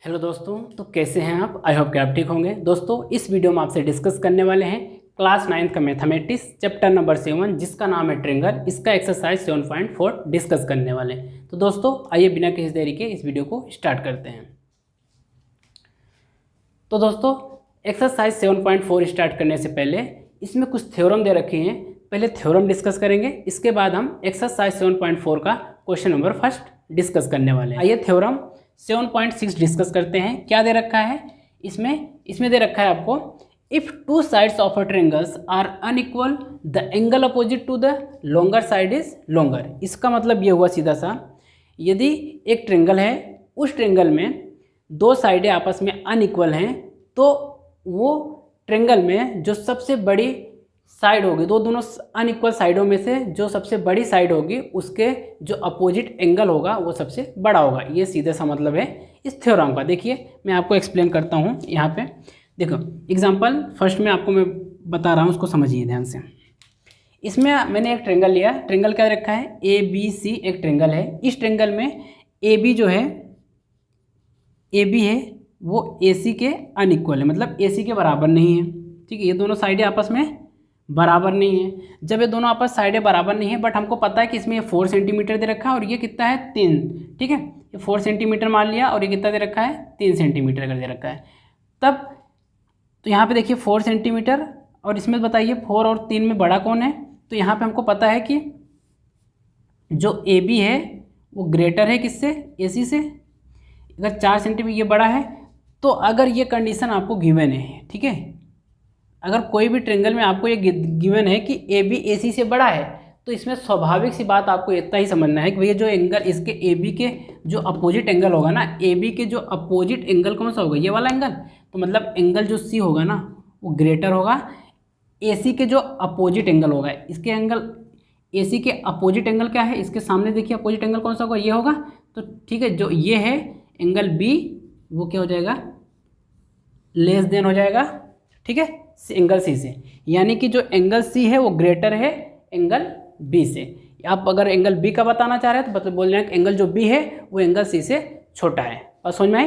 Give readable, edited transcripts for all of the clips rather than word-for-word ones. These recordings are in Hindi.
हेलो दोस्तों, तो कैसे हैं आप। आई होप कि आप ठीक होंगे। दोस्तों, इस वीडियो में आपसे डिस्कस करने वाले हैं क्लास 9th का मैथमेटिक्स चैप्टर नंबर 7 जिसका नाम है ट्रेंगल। इसका एक्सरसाइज 7.4 डिस्कस करने वाले हैं। तो दोस्तों आइए बिना किसी देरी के इस वीडियो को स्टार्ट करते हैं। तो दोस्तों एक्सरसाइज 7.4 स्टार्ट करने से पहले इसमें कुछ थ्योरम दे रखी हैं। पहले थ्योरम डिस्कस करेंगे, इसके बाद हम एक्सरसाइज 7.4 का क्वेश्चन नंबर फर्स्ट डिस्कस करने वाले हैं। आइए थ्योरम 7.6 डिस्कस करते हैं। क्या दे रखा है इसमें दे रखा है आपको, if two sides of a triangles are unequal the angle opposite to the longer side is longer. इसका मतलब ये हुआ सीधा सा, यदि एक ट्रेंगल है, उस ट्रेंगल में दो साइडें आपस में अनइक्वल हैं, तो वो ट्रेंगल में जो सबसे बड़ी साइड होगी, दोनों अनइक्वल साइडों में से जो सबसे बड़ी साइड होगी उसके जो अपोजिट एंगल होगा वो सबसे बड़ा होगा। ये सीधा सा मतलब है इस थ्योरम का। देखिए मैं आपको एक्सप्लेन करता हूँ। यहाँ पे देखो एग्जांपल फर्स्ट में आपको मैं बता रहा हूँ, उसको समझिए ध्यान से। इसमें मैंने एक ट्रेंगल लिया। ट्रेंगल क्या रखा है, ए बी सी एक ट्रेंगल है। इस ट्रेंगल में ए बी जो है, ए बी है वो ए सी के अनइक्वल है, मतलब ए सी के बराबर नहीं है। ठीक है, ये दोनों साइडें आपस में बराबर नहीं है। जब ये दोनों आपस साइडें बराबर नहीं है, बट हमको पता है कि इसमें ये 4 सेंटीमीटर दे रखा है और ये कितना है 3। ठीक है, ये 4 सेंटीमीटर मान लिया और ये कितना दे रखा है 3 सेंटीमीटर का दे रखा है। तब तो यहाँ पे देखिए 4 सेंटीमीटर, और इसमें बताइए 4 और 3 में बड़ा कौन है। तो यहाँ पे हमको पता है कि जो ए बी है वो ग्रेटर है किससे, ए सी से। अगर 4 सेंटीमीटर ये बड़ा है, तो अगर ये कंडीशन आपको गिवन है, ठीक है, अगर कोई भी ट्रेंगल में आपको ये गिवन है कि ए बी ए सी से बड़ा है, तो इसमें स्वाभाविक सी बात आपको इतना ही समझना है कि भैया जो एंगल इसके ए बी के जो अपोजिट एंगल होगा ना, ए बी के जो अपोजिट एंगल कौन सा होगा, ये वाला एंगल। तो मतलब एंगल जो सी होगा ना वो ग्रेटर होगा ए सी के जो अपोजिट एंगल होगा। इसके एंगल ए सी के अपोजिट एंगल क्या है, इसके सामने देखिए अपोजिट एंगल कौन सा होगा, ये होगा। तो ठीक है, जो ये है एंगल बी वो क्या हो जाएगा, लेस देन हो जाएगा, ठीक है, एंगल सी से। यानी कि जो एंगल सी है वो ग्रेटर है एंगल बी से। आप अगर एंगल बी का बताना चाह रहे हैं तो बोल रहे हैं कि एंगल जो बी है वो एंगल सी से छोटा है। और समझ में आए।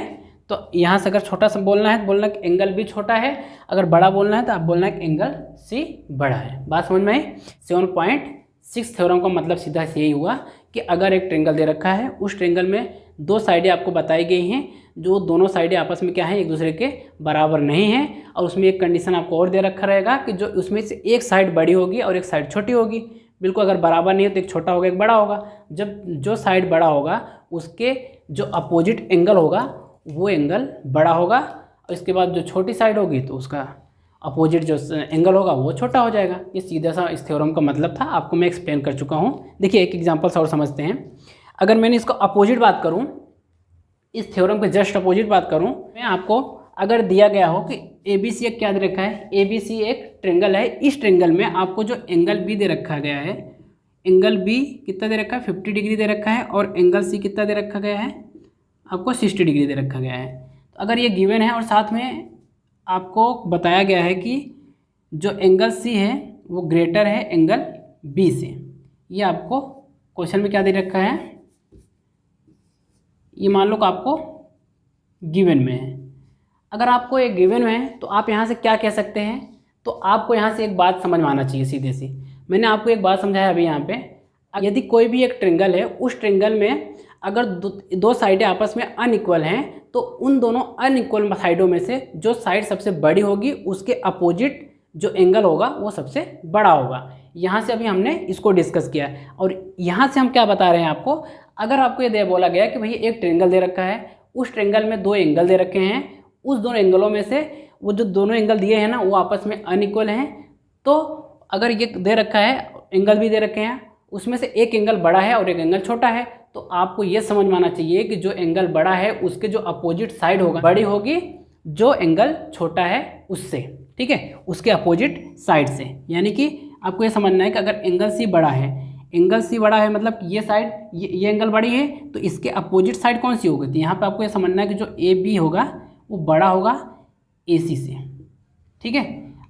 तो यहाँ से अगर छोटा सा बोलना है तो बोलना कि एंगल बी छोटा है, अगर बड़ा बोलना है तो आप बोलना है कि एंगल सी बड़ा है। बात समझ में आई। 7.6 थ्योरम का मतलब सीधा से यही हुआ कि अगर एक ट्रेंगल दे रखा है, उस ट्रेंगल में दो साइडें आपको बताई गई हैं, जो दोनों साइडें आपस में क्या है, एक दूसरे के बराबर नहीं हैं, और उसमें एक कंडीशन आपको और दे रखा रहेगा कि जो उसमें से एक साइड बड़ी होगी और एक साइड छोटी होगी। बिल्कुल अगर बराबर नहीं है तो एक छोटा होगा एक बड़ा होगा। जब जो साइड बड़ा होगा उसके जो अपोजिट एंगल होगा वो एंगल बड़ा होगा, और इसके बाद जो छोटी साइड होगी तो उसका अपोजिट जो एंगल होगा वो छोटा हो जाएगा। ये सीधा सा इस थ्योरम का मतलब था, आपको मैं एक्सप्लेन कर चुका हूँ। देखिए एक एग्जाम्पल और समझते हैं। अगर मैंने इसको अपोजिट बात करूँ, इस थ्योरम के जस्ट अपोजिट बात करूं, मैं आपको अगर दिया गया हो कि ए बी सी एक क्या दे रखा है, ए बी सी एक ट्रेंगल है। इस ट्रेंगल में आपको जो एंगल बी दे रखा गया है, एंगल बी कितना दे रखा है 50 डिग्री दे रखा है, और एंगल सी कितना दे रखा गया है आपको 60 डिग्री दे रखा गया है। तो अगर ये गिवन है और साथ में आपको बताया गया है कि जो एंगल सी है वो ग्रेटर है एंगल बी से, ये आपको क्वेश्चन में क्या दे रखा है, ये मान लो कि आपको गिवन में है। अगर आपको एक गिवन में है तो आप यहाँ से क्या कह सकते हैं, तो आपको यहाँ से एक बात समझ में आना चाहिए सीधे सी। मैंने आपको एक बात समझाया अभी यहाँ पे, यदि कोई भी एक ट्रेंगल है, उस ट्रेंगल में अगर दो साइडें आपस में अनइक्वल हैं, तो उन दोनों अनइक्वल साइडों में से जो साइड सबसे बड़ी होगी उसके अपोजिट जो एंगल होगा वो सबसे बड़ा होगा। यहाँ से अभी हमने इसको डिस्कस किया। और यहाँ से हम क्या बता रहे हैं आपको, अगर आपको ये बोला गया कि भाई एक ट्रेंगल दे रखा है, उस ट्रेंगल में दो एंगल दे रखे हैं, उस दोनों एंगलों में से वो जो दोनों एंगल दिए हैं ना वो आपस में अनइक्वल हैं, तो अगर ये दे रखा है एंगल भी दे रखे हैं, उसमें से एक एंगल बड़ा है और एक एंगल छोटा है, तो आपको ये समझ में आना चाहिए कि जो एंगल बड़ा है उसके जो अपोजिट साइड होगा बड़ी होगी जो एंगल छोटा है उससे, ठीक है, उसके अपोजिट साइड से। यानी कि आपको ये समझना है कि अगर एंगल सी बड़ा है, एंगल सी बड़ा है मतलब ये साइड ये एंगल बड़ी है, तो इसके अपोजिट साइड कौन सी होगी। तो यहाँ पे आपको ये समझना है कि जो ए बी होगा वो बड़ा होगा ए सी से, ठीक है।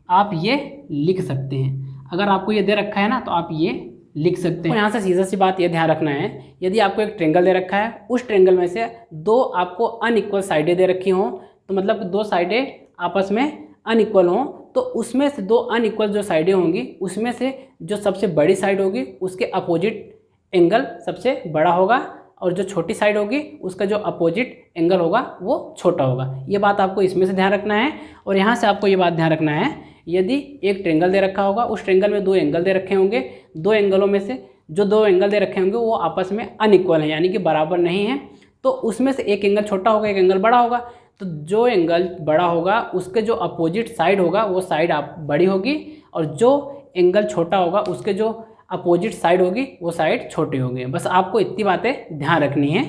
आप ये लिख सकते हैं, अगर आपको ये दे रखा है ना तो आप ये लिख सकते हैं। यहाँ से सीधा सी बात ये ध्यान रखना है, यदि आपको एक ट्रेंगल दे रखा है, उस ट्रेंगल में से दो आपको अनइक्वल साइडें दे रखी हों, तो मतलब दो साइडें आपस में अनइक्वल हों, तो उसमें से दो अनइक्वल जो साइडें होंगी उसमें से जो सबसे बड़ी साइड होगी उसके अपोजिट एंगल सबसे बड़ा होगा, और जो छोटी साइड होगी उसका जो अपोजिट एंगल होगा वो छोटा होगा। ये बात आपको इसमें से ध्यान रखना है। और यहाँ से आपको ये बात ध्यान रखना है, यदि एक ट्रेंगल दे रखा होगा, उस ट्रेंगल में दो एंगल दे रखे होंगे, दो एंगलों में से जो दो एंगल दे रखे होंगे वो आपस में अनइक्वल हैं, यानी कि बराबर नहीं है, तो उसमें से एक एंगल छोटा होगा, एक एंगल बड़ा होगा। तो जो एंगल बड़ा होगा उसके जो अपोजिट साइड होगा वो साइड आप बड़ी होगी, और जो एंगल छोटा होगा उसके जो अपोजिट साइड होगी वो साइड छोटी होगी। बस आपको इतनी बातें ध्यान रखनी है।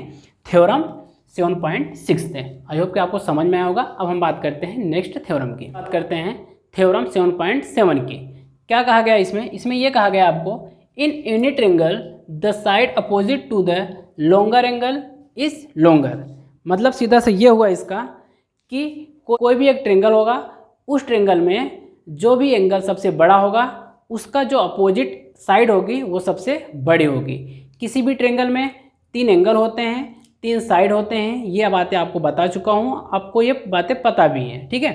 थ्योरम 7.6 है। आई होप कि आपको समझ में आया होगा। अब हम बात करते हैं नेक्स्ट थ्योरम की। बात करते हैं थ्योरम 7.7 की। क्या कहा गया इसमें ये कहा गया आपको, in any triangle the side opposite to the longer angle is longer. मतलब सीधा से ये हुआ इसका कि कोई भी एक ट्रेंगल होगा, उस ट्रेंगल में जो भी एंगल सबसे बड़ा होगा उसका जो अपोजिट साइड होगी वो सबसे बड़ी होगी। किसी भी ट्रेंगल में 3 एंगल होते हैं, 3 साइड होते हैं, ये बातें आपको बता चुका हूँ, आपको ये बातें पता भी हैं, ठीक है।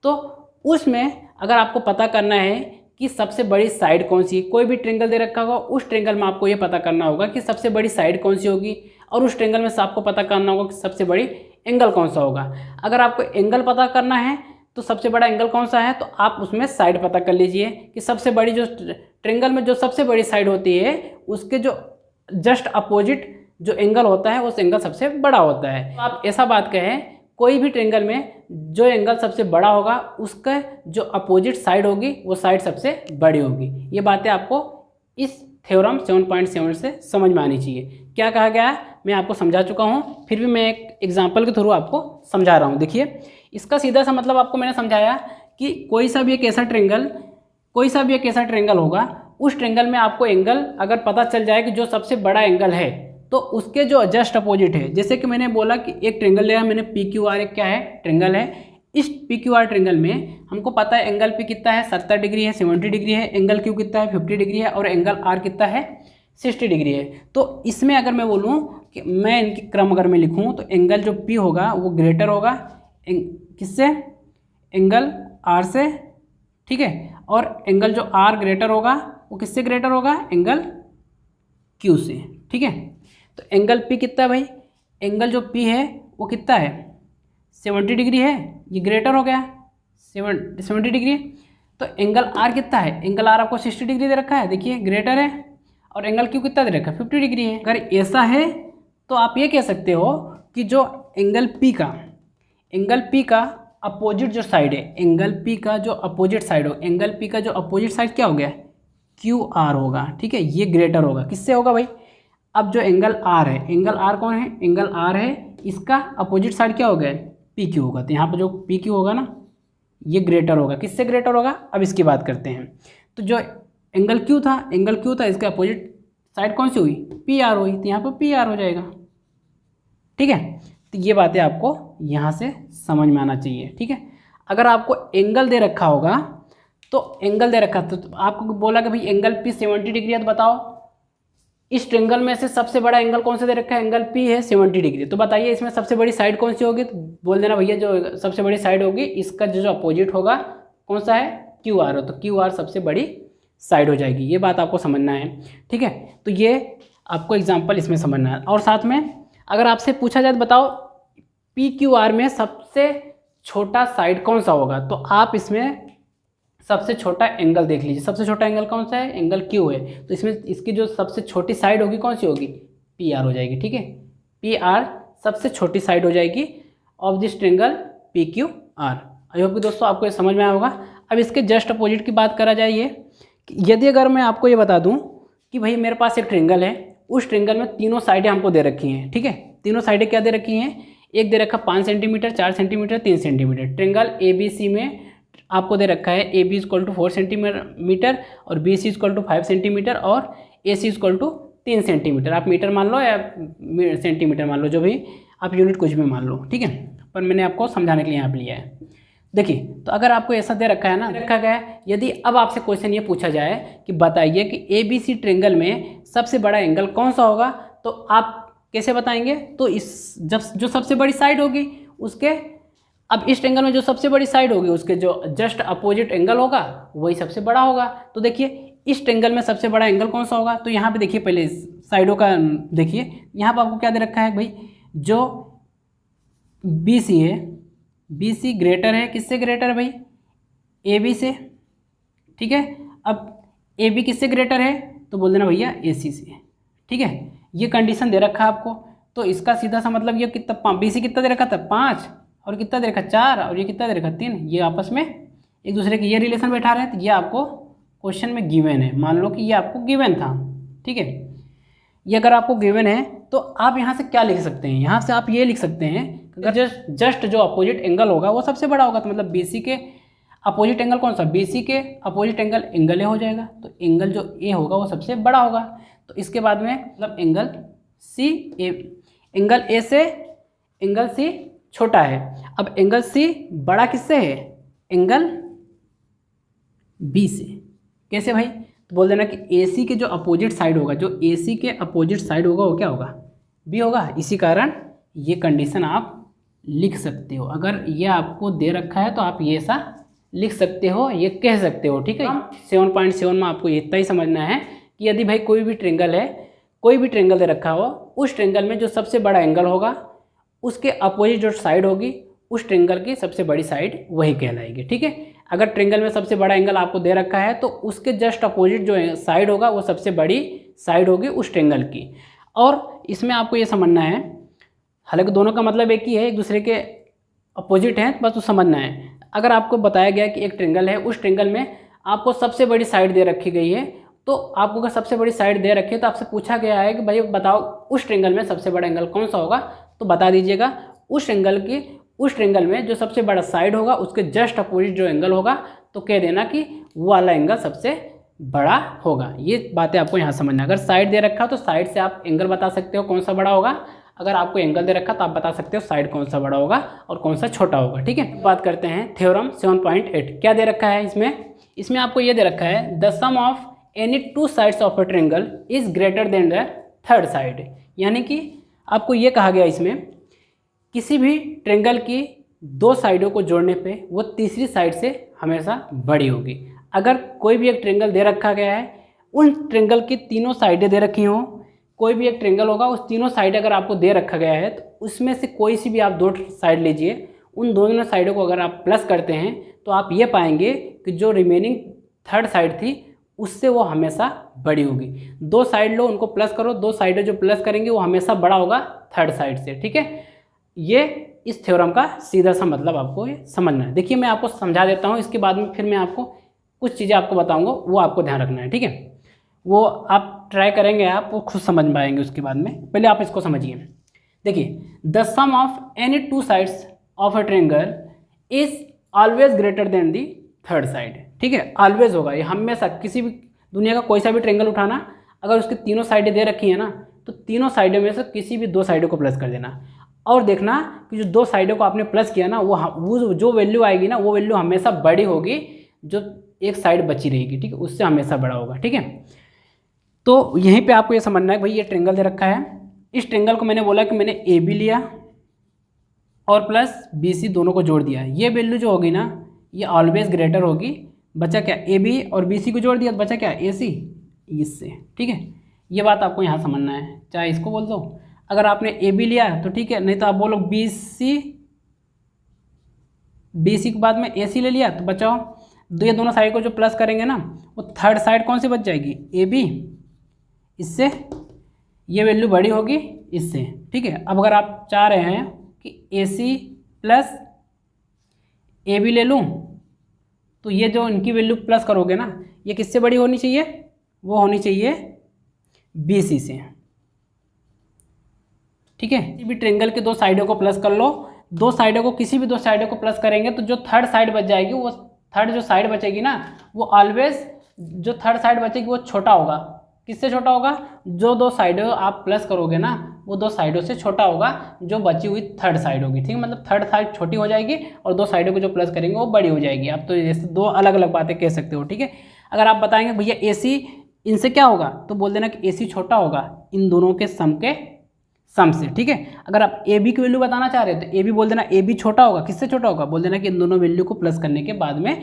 तो उसमें अगर आपको पता करना है कि सबसे बड़ी साइड कौन सी, कोई भी ट्रेंगल दे रखा होगा उस ट्रेंगल में आपको ये पता करना होगा कि सबसे बड़ी साइड कौन सी होगी, और उस ट्रेंगल में से आपको पता करना होगा कि सबसे बड़ी एंगल कौन सा होगा। अगर आपको एंगल पता करना है तो सबसे बड़ा एंगल कौन सा है, तो आप उसमें साइड पता कर लीजिए कि सबसे बड़ी जो ट्रेंगल में जो सबसे बड़ी साइड होती है उसके जो जस्ट अपोजिट जो एंगल होता है उस एंगल सबसे बड़ा होता है। तो आप ऐसा बात कहें, कोई भी ट्रेंगल में जो एंगल सबसे बड़ा होगा उसका जो अपोजिट साइड होगी वो साइड सबसे बड़ी होगी। ये बातें आपको इस थ्योरम 7.7 से समझ में आनी चाहिए। क्या कहा गया है मैं आपको समझा चुका हूँ, फिर भी मैं एक एग्जाम्पल के थ्रू आपको समझा रहा हूँ। देखिए, इसका सीधा सा मतलब आपको मैंने समझाया कि कोई सा भी एक ऐसा ट्रेंगल होगा, उस ट्रेंगल में आपको एंगल अगर पता चल जाए कि जो सबसे बड़ा एंगल है तो उसके जो जस्ट अपोजिट है, जैसे कि मैंने बोला कि एक ट्रेंगल लिया मैंने PQR, एक क्या है ट्रेंगल है। इस PQR ट्रेंगल में हमको पता है एंगल P कितना है 70 डिग्री है, 70 डिग्री है, एंगल Q कितना है 50 डिग्री है, और एंगल R कितना है 60 डिग्री है। तो इसमें अगर मैं बोलूँ कि मैं इनकी क्रम अगर मैं लिखूँ तो एंगल जो P होगा वो ग्रेटर होगा किससे, एंगल R से, ठीक है, और एंगल जो R ग्रेटर होगा वो किससे ग्रेटर होगा, एंगल Q से, ठीक है। तो एंगल P कितना है भाई, एंगल जो P है वो कितना है 70 डिग्री है, ये ग्रेटर हो गया 70 डिग्री। तो एंगल R कितना है, एंगल R आपको 60 डिग्री दे रखा है, देखिए ग्रेटर है, और एंगल Q कितना दे रखा है 50 डिग्री है। अगर ऐसा है तो आप ये कह सकते हो कि जो एंगल P का अपोजिट जो साइड है, एंगल P का जो अपोजिट साइड हो, एंगल P का जो अपोजिट साइड क्या हो गया QR होगा, ठीक है, ये ग्रेटर होगा किससे होगा भाई। अब जो एंगल R है, एंगल R कौन है, एंगल R है, इसका अपोजिट साइड क्या हो गया PQ होगा। तो यहाँ पर जो PQ होगा ना ये ग्रेटर होगा, किससे ग्रेटर होगा, अब इसकी बात करते हैं। तो जो एंगल Q था इसका अपोजिट साइड कौन सी हुई PR हुई, तो यहाँ पर PR हो जाएगा, ठीक है। तो ये बातें आपको यहाँ से समझ में आना चाहिए, ठीक है। अगर आपको एंगल दे रखा होगा तो आपको बोला कि भाई एंगल P 70 डिग्री है, तो बताओ इस ट्रेंगल में से सबसे बड़ा एंगल कौन सा दे रखा है, एंगल P है 70 डिग्री। तो बताइए इसमें सबसे बड़ी साइड कौन सी होगी, तो बोल देना भैया जो सबसे बड़ी साइड होगी इसका जो अपोजिट होगा कौन सा है QR हो, तो QR सबसे बड़ी साइड हो जाएगी। ये बात आपको समझना है, ठीक है। तो ये आपको एग्जाम्पल इसमें समझना है। और साथ में अगर आपसे पूछा जाए तो बताओ PQR में सबसे छोटा साइड कौन सा होगा, तो आप इसमें सबसे छोटा एंगल देख लीजिए। सबसे छोटा एंगल कौन सा है, एंगल Q है, तो इसमें इसकी जो सबसे छोटी साइड होगी कौन सी होगी PR हो जाएगी, ठीक है। PR सबसे छोटी साइड हो जाएगी of this triangle PQR। I hope कि दोस्तों आपको ये समझ में आया होगा। अब इसके जस्ट अपोजिट की बात करा जाए, ये यदि अगर मैं आपको ये बता दूं कि भाई मेरे पास एक ट्रेंगल है, उस ट्रेंगल में तीनों साइडें हमको दे रखी हैं, ठीक है। तीनों साइडें क्या दे रखी हैं, एक दे रखा 5 centimetre, 4 centimetre, 3 centimetre. Triangle ABC में आपको दे रखा है AB = 4 सेंटीमीटर और BC = 5 सेंटीमीटर और AC = 3 सेंटीमीटर। आप मीटर मान लो या सेंटीमीटर मान लो, जो भी आप यूनिट कुछ भी मान लो, ठीक है, पर मैंने आपको समझाने के लिए यहाँ पर लिया है। देखिए, तो अगर आपको ऐसा दे रखा है ना, रखा गया है, यदि अब आपसे क्वेश्चन ये पूछा जाए कि बताइए कि ABC ट्रायंगल में सबसे बड़ा एंगल कौन सा होगा, तो आप कैसे बताएंगे? तो इस जब जो सबसे बड़ी साइड होगी उसके, अब इस ट्रायंगल में जो सबसे बड़ी साइड होगी उसके जो जस्ट अपोजिट एंगल होगा वही सबसे बड़ा होगा। तो देखिए इस ट्रायंगल में सबसे बड़ा एंगल कौन सा होगा, तो यहाँ पे देखिए पहले साइडों का देखिए, यहाँ पर आपको क्या दे रखा है भाई, जो BC है, BC ग्रेटर है, किससे ग्रेटर है भाई, AB से, ठीक है। अब AB किससे ग्रेटर है, तो बोल देना भैया AC से, ठीक है। ये कंडीशन दे रखा है आपको, तो इसका सीधा सा मतलब ये कितना, BC कितना दे रखा था 5, और कितना दे रखा 4, और ये कितना दे रखा 3, ये आपस में एक दूसरे के ये रिलेशन बैठा रहे हैं, तो ये आपको क्वेश्चन में गिवन है, मान लो कि ये आपको गिवन था, ठीक है। ये अगर आपको गिवन है तो आप यहाँ से क्या लिख सकते हैं, यहाँ से आप ये लिख सकते हैं अगर जस्ट जो अपोजिट एंगल होगा वो सबसे बड़ा होगा, तो मतलब BC के अपोजिट एंगल कौन सा, BC के अपोजिट एंगल A हो जाएगा, तो एंगल जो A होगा वो सबसे बड़ा होगा। तो इसके बाद में मतलब एंगल A से एंगल C छोटा है। अब एंगल C बड़ा किससे है, एंगल B से। कैसे भाई, तो बोल देना कि AC के जो अपोजिट साइड होगा, जो AC के अपोजिट साइड होगा वो क्या होगा, B होगा। इसी कारण ये कंडीशन आप लिख सकते हो, अगर ये आपको दे रखा है तो आप ये ऐसा लिख सकते हो, ये कह सकते हो, ठीक है। 7.7 में आपको इतना ही समझना है कि यदि भाई कोई भी ट्रायंगल है, कोई भी ट्रायंगल दे रखा हो, उस ट्रायंगल में जो सबसे बड़ा एंगल होगा उसके अपोजिट जो साइड होगी उस ट्रायंगल की सबसे बड़ी साइड वही कहलाएगी, ठीक है। अगर ट्रायंगल में सबसे बड़ा एंगल आपको दे रखा है तो उसके जस्ट अपोजिट जो साइड होगा वो सबसे बड़ी साइड होगी उस ट्रायंगल की। और इसमें आपको ये समझना है, हालांकि दोनों का मतलब एक ही है, एक दूसरे के अपोजिट हैं, बस तो समझना है। अगर आपको बताया गया कि एक ट्रायंगल है, उस ट्रायंगल में आपको सबसे बड़ी साइड दे रखी गई है, तो आपको अगर सबसे बड़ी साइड दे रखी है तो आपसे पूछा गया है कि भाई बताओ उस ट्रायंगल में सबसे बड़ा एंगल कौन सा होगा, तो बता दीजिएगा उस ट्रायंगल में जो सबसे बड़ा साइड होगा उसके जस्ट अपोजिट जो एंगल होगा, तो कह देना कि वो वाला एंगल सबसे बड़ा होगा। ये बातें आपको यहाँ समझना। अगर साइड दे रखा तो साइड से आप एंगल बता सकते हो कौन सा बड़ा होगा, अगर आपको एंगल दे रखा तो आप बता सकते हो साइड कौन सा बड़ा होगा और कौन सा छोटा होगा, ठीक है। बात करते हैं थ्योरम 7.8। क्या दे रखा है इसमें आपको ये दे रखा है, the sum of any two sides of a triangle is greater than the third side. यानी कि आपको ये कहा गया इसमें, किसी भी ट्रायंगल की दो साइडों को जोड़ने पे वो तीसरी साइड से हमेशा बड़ी होगी। अगर कोई भी एक ट्रायंगल दे रखा गया है, उन ट्रायंगल की तीनों साइडें दे रखी हों, कोई भी एक ट्रायंगल होगा उस तीनों साइड अगर आपको दे रखा गया है तो उसमें से कोई सी भी आप दो साइड लीजिए, उन दोनों साइडों को अगर आप प्लस करते हैं तो आप ये पाएंगे कि जो रिमेनिंग थर्ड साइड थी उससे वो हमेशा बड़ी होगी। दो साइड लो, उनको प्लस करो, दो साइडें जो प्लस करेंगे वो हमेशा बड़ा होगा थर्ड साइड से, ठीक है। ये इस थ्योरम का सीधा सा मतलब आपको ये समझना है। देखिए मैं आपको समझा देता हूँ, इसके बाद में फिर मैं आपको कुछ चीज़ें आपको बताऊँगा, वो आपको ध्यान रखना है, ठीक है। वो आप ट्राई करेंगे, आप वो खुद समझ पाएंगे उसके बाद में। पहले आप इसको समझिए। देखिए, the sum of any two sides of a triangle is always greater than the third side, ठीक है। ऑलवेज होगा ये, हमेशा किसी भी दुनिया का कोई सा भी ट्रायंगल उठाना, अगर उसकी तीनों साइडें दे रखी हैं ना, तो तीनों साइडों में से किसी भी दो साइडों को प्लस कर देना और देखना कि जो दो साइडों को आपने प्लस किया ना, वो जो वैल्यू आएगी ना, वो वैल्यू हमेशा बड़ी होगी, जो एक साइड बची रहेगी, ठीक है, उससे हमेशा बड़ा होगा, ठीक है। तो यहीं पे आपको ये समझना है भाई, ये ट्रायंगल दे रखा है, इस ट्रायंगल को मैंने बोला कि मैंने AB लिया और प्लस BC दोनों को जोड़ दिया, ये वैल्यू जो होगी ना ये ऑलवेज ग्रेटर होगी। बचा क्या, AB और BC को जोड़ दिया तो बचा क्या, AC इससे, ठीक है। ये बात आपको यहाँ समझना है, चाहे इसको बोल दो, अगर आपने AB लिया तो ठीक है, नहीं तो आप बोलो BC के बाद में AC ले लिया तो बचाओ, ये दोनों साइड को जो प्लस करेंगे ना, वो थर्ड साइड कौन सी बच जाएगी, AB, इससे ये वैल्यू बड़ी होगी इससे, ठीक है। अब अगर आप चाह रहे हैं कि AC प्लस AB ले लूँ, तो ये जो इनकी वैल्यू प्लस करोगे ना, ये किससे बड़ी होनी चाहिए, वो होनी चाहिए BC से, ठीक है। किसी भी ट्रायंगल के दो साइडों को प्लस कर लो, दो साइडों को, किसी भी दो साइडों को प्लस करेंगे तो जो थर्ड साइड बच जाएगी, वो थर्ड जो साइड बचेगी ना, वो ऑलवेज जो थर्ड साइड बचेगी वो छोटा होगा। किससे छोटा होगा, जो दो साइड आप प्लस करोगे ना वो दो साइडों से छोटा होगा जो बची हुई थर्ड साइड होगी, ठीक है। मतलब थर्ड साइड छोटी हो जाएगी और दो साइडों को जो प्लस करेंगे वो बड़ी हो जाएगी। आप तो जैसे दो अलग अलग बातें कह सकते हो, ठीक है। अगर आप बताएंगे भैया AC इनसे क्या होगा, तो बोल देना कि AC छोटा होगा इन दोनों के सम से, ठीक है। अगर आप AB की वैल्यू बताना चाह रहे हो तो AB बोल देना AB छोटा होगा, किससे छोटा होगा, बोल देना कि इन दोनों वैल्यू को प्लस करने के बाद में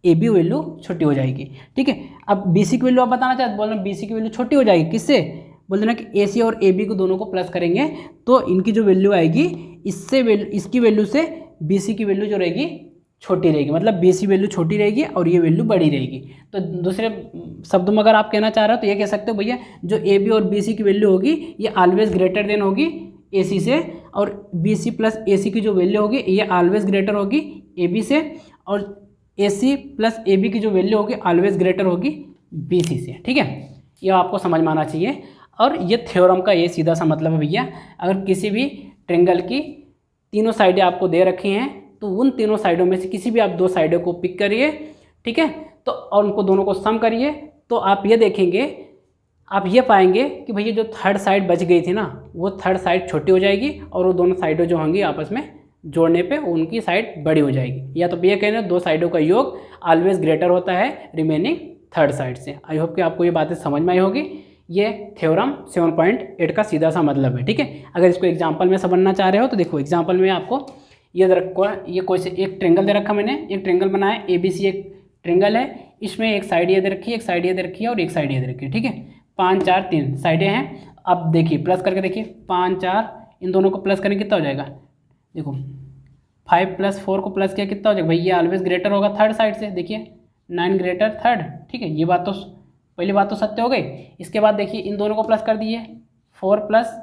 AB वैल्यू छोटी हो जाएगी, ठीक है। अब BC की वैल्यू आप बताना चाहते, बोल देना BC की वैल्यू छोटी हो जाएगी, किससे, बोल देना कि AC और AB को दोनों को प्लस करेंगे तो इनकी जो वैल्यू आएगी इसकी वैल्यू से BC की वैल्यू जो रहेगी छोटी रहेगी, मतलब BC वैल्यू छोटी रहेगी और ये वैल्यू बड़ी रहेगी। तो दूसरे शब्दों में अगर आप कहना चाह रहे हो तो ये कह सकते हो भैया जो AB और BC की वैल्यू होगी ये ऑलवेज ग्रेटर देन होगी AC से, और BC प्लस AC की जो वैल्यू होगी ये ऑलवेज ग्रेटर होगी AB से, और AC प्लस AB की जो वैल्यू होगी ऑलवेज ग्रेटर होगी BC से, ठीक है। ये आपको समझ में आना चाहिए। और ये थ्योरम का ये सीधा सा मतलब है भैया, अगर किसी भी ट्रेंगल की तीनों साइडें आपको दे रखी हैं तो उन तीनों साइडों में से किसी भी आप दो साइडों को पिक करिए, ठीक है, तो और उनको दोनों को सम करिए तो आप ये देखेंगे, आप ये पाएंगे कि भैया जो थर्ड साइड बच गई थी ना वो थर्ड साइड छोटी हो जाएगी और वो दोनों साइडों जो होंगी आपस में जोड़ने पे उनकी साइड बड़ी हो जाएगी। या तो ये कहना दो साइडों का योग ऑलवेज ग्रेटर होता है रिमेनिंग थर्ड साइड से। आई होप कि आपको ये बातें समझ में आई होगी। ये थ्योरम 7.8 का सीधा सा मतलब है, ठीक है। अगर इसको एग्जांपल में समझना चाह रहे हो तो देखो एग्जांपल में आपको ये कोई से एक ट्रेंगल दे रखा, मैंने एक ट्रेंगल बनाया ABC एक ट्रेंगल है, इसमें एक साइड ये दे रखी है, एक साइड ये दे रखी है और एक साइड ये दे रखी है, ठीक है। 5 4 3 साइडें हैं। अब देखिए प्लस करके देखिए 5 4 इन दोनों को प्लस करेंगे कितना हो जाएगा, देखो 5 + 4 को प्लस किया कितना हो जाएगा, भाई ये ऑलवेज ग्रेटर होगा थर्ड साइड से, देखिए 9 ग्रेटर थर्ड, ठीक है। ये बात तो पहली बात तो सत्य हो गई। इसके बाद देखिए इन दोनों को प्लस कर दिए 4 +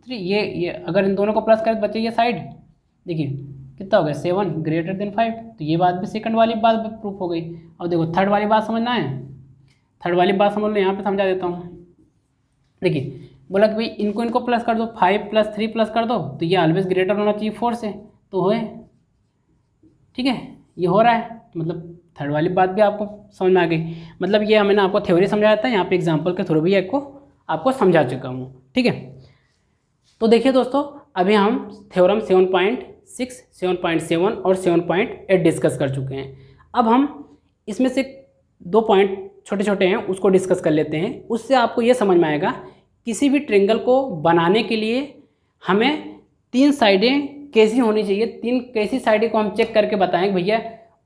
3, ये अगर इन दोनों को प्लस कर बचे ये साइड, देखिए कितना हो गया 7 ग्रेटर देन 5, तो ये बात भी सेकंड वाली बात प्रूफ हो गई। और देखो थर्ड वाली बात समझना है, थर्ड वाली बात समझ लो, यहाँ पे समझा देता हूँ। देखिए बोला कि भाई इनको प्लस कर दो, 5 + 3 प्लस कर दो तो ये ऑलवेज ग्रेटर होना चाहिए 4 से, तो होए, ठीक है, ये हो रहा है। मतलब थर्ड वाली बात भी आपको समझ में आ गई। मतलब ये मैंने आपको थ्योरी समझाया था, यहाँ पे एग्जांपल के थ्रू भी आपको समझा चुका हूँ, ठीक है। तो देखिए दोस्तों अभी हम थ्योरम 7.6, 7.7 और 7.8 डिस्कस कर चुके हैं। अब हम इसमें से 2 पॉइंट छोटे छोटे हैं उसको डिस्कस कर लेते हैं। उससे आपको ये समझ में आएगा किसी भी ट्रेंगल को बनाने के लिए हमें 3 साइडें कैसी होनी चाहिए, 3 कैसी साइडें को हम चेक करके बताएंगे भैया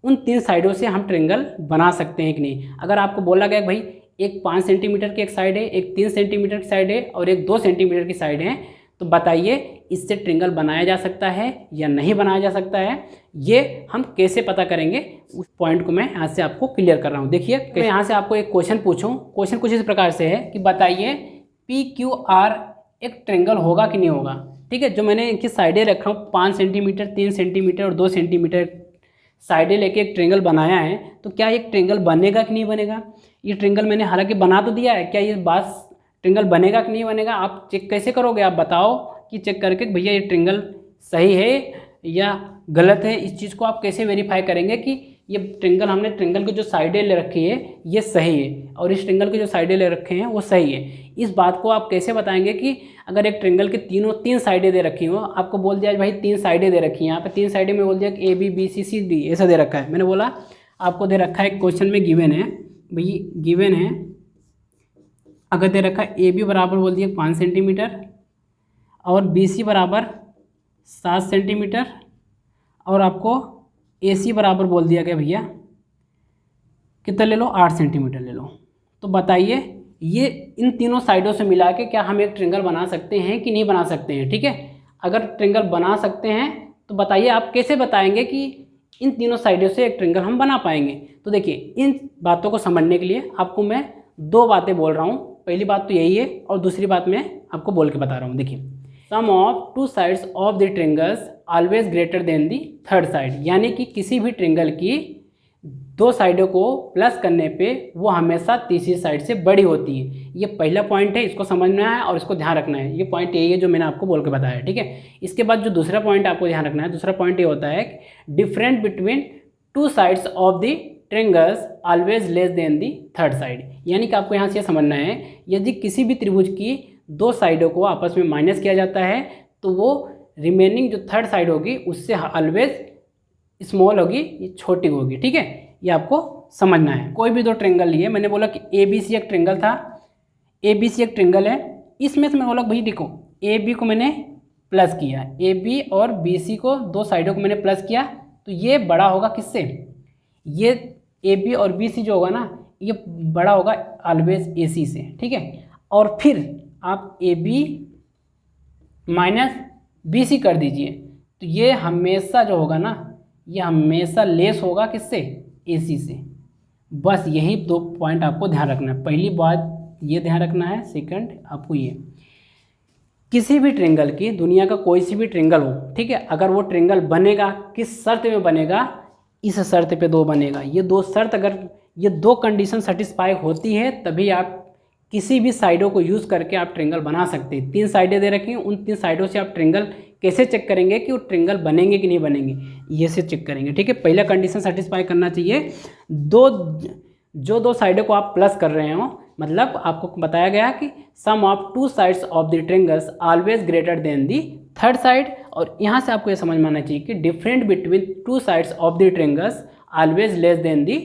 उन 3 साइडों से हम ट्रेंगल बना सकते हैं कि नहीं। अगर आपको बोला गया कि भाई एक 5 सेंटीमीटर की एक साइड है, एक 3 सेंटीमीटर की साइड है और एक 2 सेंटीमीटर की साइड है, तो बताइए इससे ट्रेंगल बनाया जा सकता है या नहीं बनाया जा सकता है, ये हम कैसे पता करेंगे उस पॉइंट को मैं यहाँ से आपको क्लियर कर रहा हूँ। देखिए मैं यहाँ से आपको एक क्वेश्चन पूछूँ, क्वेश्चन कुछ इस प्रकार से है कि बताइए PQR एक ट्रेंगल होगा कि नहीं होगा, ठीक है। जो मैंने इनकी साइडें रखा हूँ 5 सेंटीमीटर, 3 सेंटीमीटर और 2 सेंटीमीटर साइडें लेके एक ट्रेंगल बनाया है, तो क्या एक ट्रेंगल बनेगा कि नहीं बनेगा। ये ट्रेंगल मैंने हालांकि बना तो दिया है, क्या ये बात ट्रेंगल बनेगा कि नहीं बनेगा आप चेक कैसे करोगे, आप बताओ कि चेक करके भैया ये ट्रेंगल सही है या गलत है। इस चीज़ को आप कैसे वेरीफाई करेंगे कि ये ट्रेंगल हमने ट्रेंगल की जो साइडें ले रखी है ये सही है और इस ट्रेंगल की जो साइडें ले रखे हैं वो सही है। इस बात को आप कैसे बताएंगे कि अगर एक ट्रेंगल की 3 साइडें दे रखी हो, आपको बोल दिया भाई 3 साइडें दे रखी हैं, यहाँ पे 3 साइडें में बोल दिया कि ABBCCD ऐसा दे रखा है। मैंने बोला आपको दे रखा है क्वेश्चन में गिवन है, भाई गिवन है अगर दे रखा है AB बराबर बोल दिया 5 सेंटीमीटर और BC बराबर 7 सेंटीमीटर और आपको AC बराबर बोल दिया गया भैया कितना ले लो 8 सेंटीमीटर ले लो। तो बताइए ये इन तीनों साइडों से मिला के क्या हम एक ट्रेंगल बना सकते हैं कि नहीं बना सकते हैं, ठीक है। अगर ट्रेंगल बना सकते हैं तो बताइए आप कैसे बताएंगे कि इन तीनों साइडों से एक ट्रेंगल हम बना पाएंगे। तो देखिए इन बातों को समझने के लिए आपको मैं 2 बातें बोल रहा हूँ। पहली बात तो यही है और दूसरी बात मैं आपको बोल के बता रहा हूँ। देखिए sum of 2 sides of the triangles always greater than the third side, यानी कि किसी भी ट्रेंगल की 2 साइडों को प्लस करने पे वो हमेशा तीसरी साइड से बड़ी होती है। ये पहला पॉइंट है, इसको समझना है और इसको ध्यान रखना है। ये पॉइंट यही है जो मैंने आपको बोल के बताया, ठीक है। इसके बाद जो दूसरा पॉइंट आपको ध्यान रखना है, दूसरा पॉइंट ये होता है different between 2 sides of the triangles always less than the third side, यानी कि आपको यहाँ से समझना है यदि किसी भी त्रिभुज की दो साइडों को आपस में माइनस किया जाता है तो वो रिमेनिंग जो थर्ड साइड होगी उससे ऑलवेज स्मॉल होगी, ये छोटी होगी। ठीक है, ये आपको समझना है। कोई भी दो ट्रेंगल लिए, मैंने बोला कि ए बी सी एक ट्रेंगल था, ए बी सी एक ट्रेंगल है, इसमें से मैं बोला भाई देखो ए बी को मैंने प्लस किया, ए बी और बी सी को दो साइडों को मैंने प्लस किया, तो ये बड़ा होगा किससे, ये ए बी और बी सी जो होगा ना ये बड़ा होगा ऑलवेज ए सी से। ठीक है, और फिर आप A B minus B C कर दीजिए, तो ये हमेशा जो होगा ना ये हमेशा लेस होगा किससे, ए सी से। बस यही दो पॉइंट आपको ध्यान रखना है। पहली बात ये ध्यान रखना है, सेकंड आपको ये, किसी भी ट्रेंगल की, दुनिया का कोई सी भी ट्रेंगल हो, ठीक है, अगर वो ट्रेंगल बनेगा किस शर्त में बनेगा, इस शर्त पे दो बनेगा। ये दो शर्त, अगर ये दो कंडीशन सेटिस्फाई होती है तभी आप किसी भी साइडों को यूज़ करके आप ट्रेंगल बना सकते हैं। 3 साइडें दे रखी हैं, उन 3 साइडों से आप ट्रेंगल कैसे चेक करेंगे कि वो ट्रेंगल बनेंगे कि नहीं बनेंगे, ये से चेक करेंगे। ठीक है, पहला कंडीशन सेटिस्फाई करना चाहिए, जो दो साइडों को आप प्लस कर रहे हो, मतलब आपको बताया गया कि sum of 2 sides of the triangles always greater than the third side. और यहाँ से आपको ये समझ में आना चाहिए कि different between 2 sides of the triangles always less than the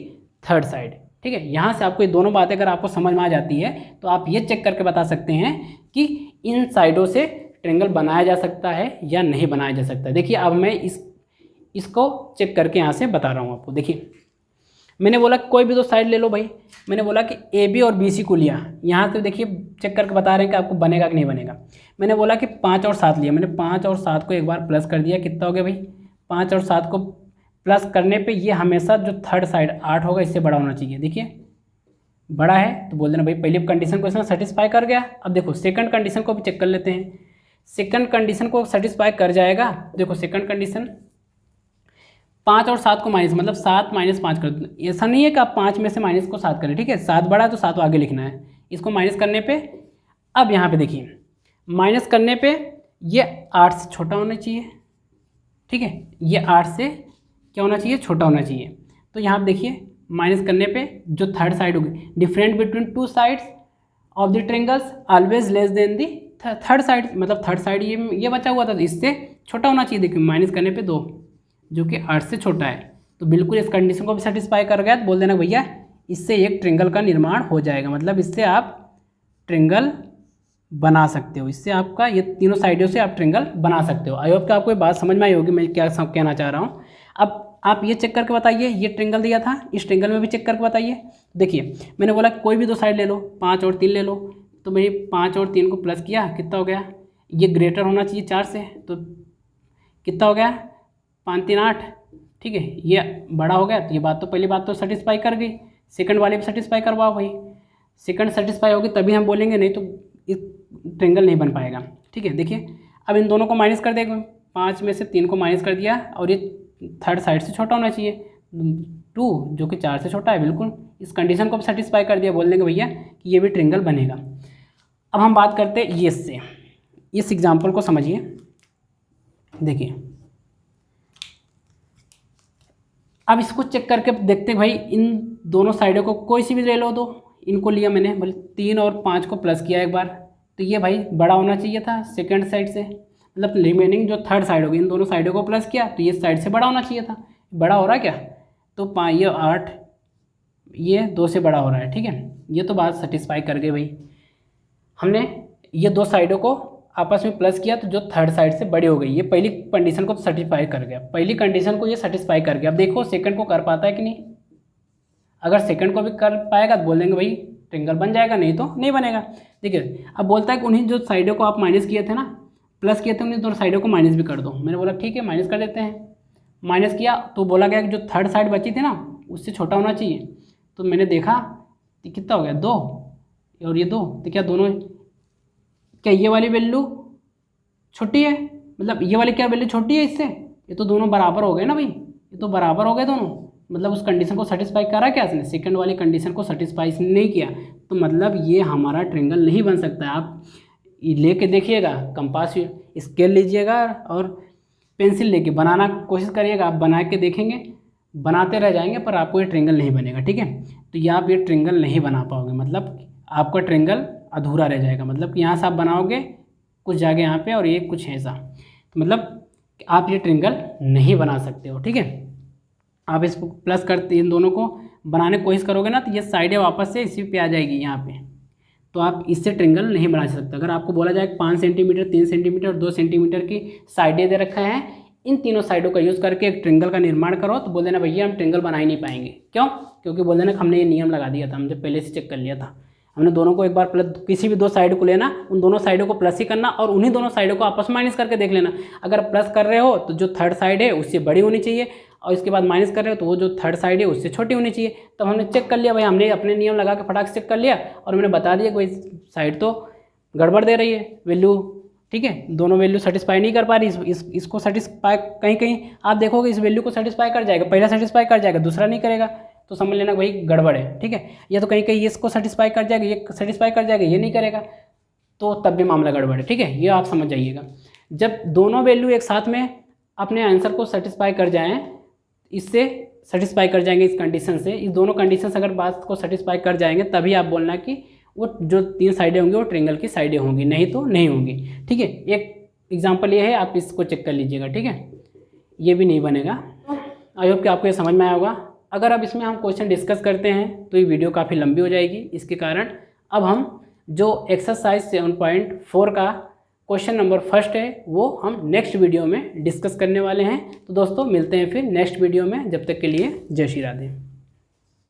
third side. ठीक है, यहाँ से आपको ये दोनों बातें अगर आपको समझ में आ जाती है तो आप ये चेक करके बता सकते हैं कि इन साइडों से ट्रेंगल बनाया जा सकता है या नहीं बनाया जा सकता है। देखिए अब मैं इसको चेक करके यहाँ से बता रहा हूँ आपको। देखिए मैंने बोला कोई भी दो साइड ले लो भाई, मैंने बोला कि ए बी और बी सी को लिया, यहाँ से देखिए चेक करके बता रहे हैं कि आपको बनेगा कि नहीं बनेगा। मैंने बोला कि 5 और 7 लिया, मैंने 5 और 7 को एक बार प्लस कर दिया, कितना हो गया भाई 5 और 7 को प्लस करने पे ये हमेशा जो थर्ड साइड 8 होगा इससे बड़ा होना चाहिए। देखिए बड़ा है तो बोल देना भाई पहली कंडीशन को इसमें सेटिस्फाई कर गया। अब देखो सेकंड कंडीशन को भी चेक कर लेते हैं, सेकंड कंडीशन को सेटिस्फाई कर जाएगा। देखो सेकंड कंडीशन 5 और 7 को माइनस, मतलब 7 माइनस 5 कर दो। ऐसा नहीं है कि आप 5 में से माइनस को 7 करें, ठीक है, 7 बड़ा है तो 7 आगे लिखना है, इसको माइनस करने पे अब यहाँ पे देखिए माइनस करने पे ये 8 से छोटा होना चाहिए। ठीक है, ये 8 से क्या होना चाहिए, छोटा होना चाहिए। तो यहाँ पे देखिए माइनस करने पे जो थर्ड साइड होगी, different between 2 sides of the triangles always less than the third side, मतलब थर्ड साइड ये बचा हुआ था तो इससे छोटा होना चाहिए। देखिए माइनस करने पे 2 जो कि 8 से छोटा है, तो बिल्कुल इस कंडीशन को भी सेटिस्फाई कर गया। तो बोल देना भैया इससे एक ट्रेंगल का निर्माण हो जाएगा, मतलब इससे आप ट्रेंगल बना सकते हो, इससे आपका ये तीनों साइडों से आप ट्रेंगल बना सकते हो। आई होप कि आपको ये बात समझ में आई होगी मैं क्या कहना चाह रहा हूँ। अब आप ये चेक करके बताइए, ये ट्रेंगल दिया था, इस ट्रेंगल में भी चेक करके बताइए। देखिए मैंने बोला कोई भी दो साइड ले लो, 5 और 3 ले लो, तो मैंने 5 और 3 को प्लस किया, कितना हो गया, ये ग्रेटर होना चाहिए 4 से, तो कितना हो गया 5 3 8। ठीक है, ये बड़ा हो गया, तो ये बात तो पहली बात तो सेटिस्फाई कर गई। सेकंड वाले भी सेटिस्फाई करवाओ भाई, सेकंड सेटिस्फाई होगी तभी हम बोलेंगे, नहीं तो इस ट्रेंगल नहीं बन पाएगा। ठीक है, देखिए अब इन दोनों को माइनस कर देगा, 5 में से 3 को माइनस कर दिया, और ये थर्ड साइड से छोटा होना चाहिए 2 जो कि 4 से छोटा है, बिल्कुल इस कंडीशन को भी सेटिस्फाई कर दिया, बोल देंगे भैया कि ये भी ट्रेंगल बनेगा। अब हम बात करते हैं ये से, इस एग्जाम्पल को समझिए। देखिए अब इसको चेक करके देखते हैं भाई, इन दोनों साइडों को कोई सी भी ले लो, दो इनको लिया मैंने, बोले 3 और 5 को प्लस किया एक बार, तो ये भाई बड़ा होना चाहिए था सेकंड साइड से, मतलब रिमेनिंग जो थर्ड साइड होगी इन दोनों साइडों को प्लस किया तो ये साइड से बड़ा होना चाहिए था। बड़ा हो रहा है क्या, तो 5 ये 8 ये 2 से बड़ा हो रहा है। ठीक है, ये तो बात सेटिस्फाई कर गई भाई, हमने ये दो साइडों को आपस में प्लस किया तो जो थर्ड साइड से बड़ी हो गई, ये पहली कंडीशन को तो सेटिस्फाई कर गया, पहली कंडीशन को ये सेटिस्फाई कर गया। अब देखो सेकंड को कर पाता है कि नहीं, अगर सेकंड को भी कर पाएगा तो बोल देंगे भाई ट्रेंगल बन जाएगा, नहीं तो नहीं बनेगा। देखिए अब बोलता है कि उन्हीं जो साइडों को आप माइनस किए थे ना, प्लस किए थे, उन्हीं दोनों साइडों को माइनस भी कर दो। मैंने बोला ठीक है माइनस कर देते हैं, माइनस किया तो बोला गया कि जो थर्ड साइड बची थी ना उससे छोटा होना चाहिए, तो मैंने देखा तो कितना हो गया 2 और ये 2, तो क्या दोनों, क्या ये वाली वैल्यू छोटी है, मतलब ये वाली क्या वैल्यू छोटी है इससे, ये तो दोनों बराबर हो गए ना भाई, ये तो बराबर हो गए दोनों, मतलब उस कंडीशन को सेटिस्फाई करा क्या इसने, सेकंड वाली कंडीशन को सेटिस्फाई नहीं किया, तो मतलब ये हमारा ट्रेंगल नहीं बन सकता है। आप लेके देखिएगा, कंपास स्केल लीजिएगा और पेंसिल लेके बनाना कोशिश करिएगा, आप बना के देखेंगे, बनाते रह जाएंगे पर आपको ये ट्रेंगल नहीं बनेगा। ठीक है, तो ये आप ये ट्रेंगल नहीं बना पाओगे, मतलब आपका ट्रेंगल अधूरा रह जाएगा, मतलब कि यहाँ से आप बनाओगे कुछ जगह यहाँ पे और ये कुछ ऐसा, तो मतलब आप ये ट्रिंगल नहीं बना सकते हो। ठीक है, आप इसको प्लस करते इन दोनों को बनाने की कोशिश करोगे ना तो ये साइडें वापस से इसी पे आ जाएगी यहाँ पे, तो आप इससे ट्रिंगल नहीं बना सकते। अगर आपको बोला जाए 5 सेंटीमीटर 3 सेंटीमीटर और 2 सेंटीमीटर की साइडें दे रखा है, इन तीनों साइडों का यूज़ करके एक ट्रिंगल का निर्माण करो, तो बोल देना भैया हम ट्रिंगल बना ही नहीं पाएंगे। क्यों? क्योंकि बोल देना हमने ये नियम लगा दिया था, हमने पहले से चेक कर लिया था। हमने दोनों को एक बार प्लस, किसी भी 2 साइड को लेना, उन दोनों साइडों को प्लस ही करना और उन्हीं दोनों साइडों को आपस में माइनस करके देख लेना। अगर प्लस कर रहे हो तो जो थर्ड साइड है उससे बड़ी होनी चाहिए, और इसके बाद माइनस कर रहे हो तो वो जो थर्ड साइड है उससे छोटी होनी चाहिए। तब हमने चेक कर लिया भाई, हमने अपने नियम लगा के फटाक से चेक कर लिया और मैंने बता दिया कोई साइड तो गड़बड़ दे रही है वैल्यू। ठीक है, दोनों वैल्यू सेटिस्फाई नहीं कर पा रही, इसको सेटिस्फाई कहीं कहीं आप देखोगे इस वैल्यू को सेटिस्फाई कर जाएगा, पहला सेटिस्फाई कर जाएगा दूसरा नहीं करेगा, तो समझ लेना भाई गड़बड़ है। ठीक है, या तो कहीं कहीं इसको सेटिस्फाई कर जाएगा, ये सेटिस्फाई कर जाएगा, ये नहीं करेगा, तो तब भी मामला गड़बड़ है। ठीक है, ये आप समझ जाइएगा। जब दोनों वैल्यू एक साथ में अपने आंसर को सेटिस्फाई कर जाएँ, इससे सेटिस्फाई कर जाएंगे इस कंडीशन से, इस दोनों कंडीशन से अगर बात को सेटिस्फाई कर जाएंगे तभी आप बोलना कि वो जो 3 साइडें होंगी वो ट्रिंगल की साइडें होंगी, नहीं तो नहीं होंगी। ठीक है, एक एग्जांपल ये है, आप इसको चेक कर लीजिएगा। ठीक है, ये भी नहीं बनेगा। आई होप कि आपको ये समझ में आया होगा। अगर अब इसमें हम क्वेश्चन डिस्कस करते हैं तो ये वीडियो काफ़ी लंबी हो जाएगी, इसके कारण अब हम जो एक्सरसाइज 7.4 का क्वेश्चन नंबर फर्स्ट है वो हम नेक्स्ट वीडियो में डिस्कस करने वाले हैं। तो दोस्तों मिलते हैं फिर नेक्स्ट वीडियो में, जब तक के लिए जय श्री राधे।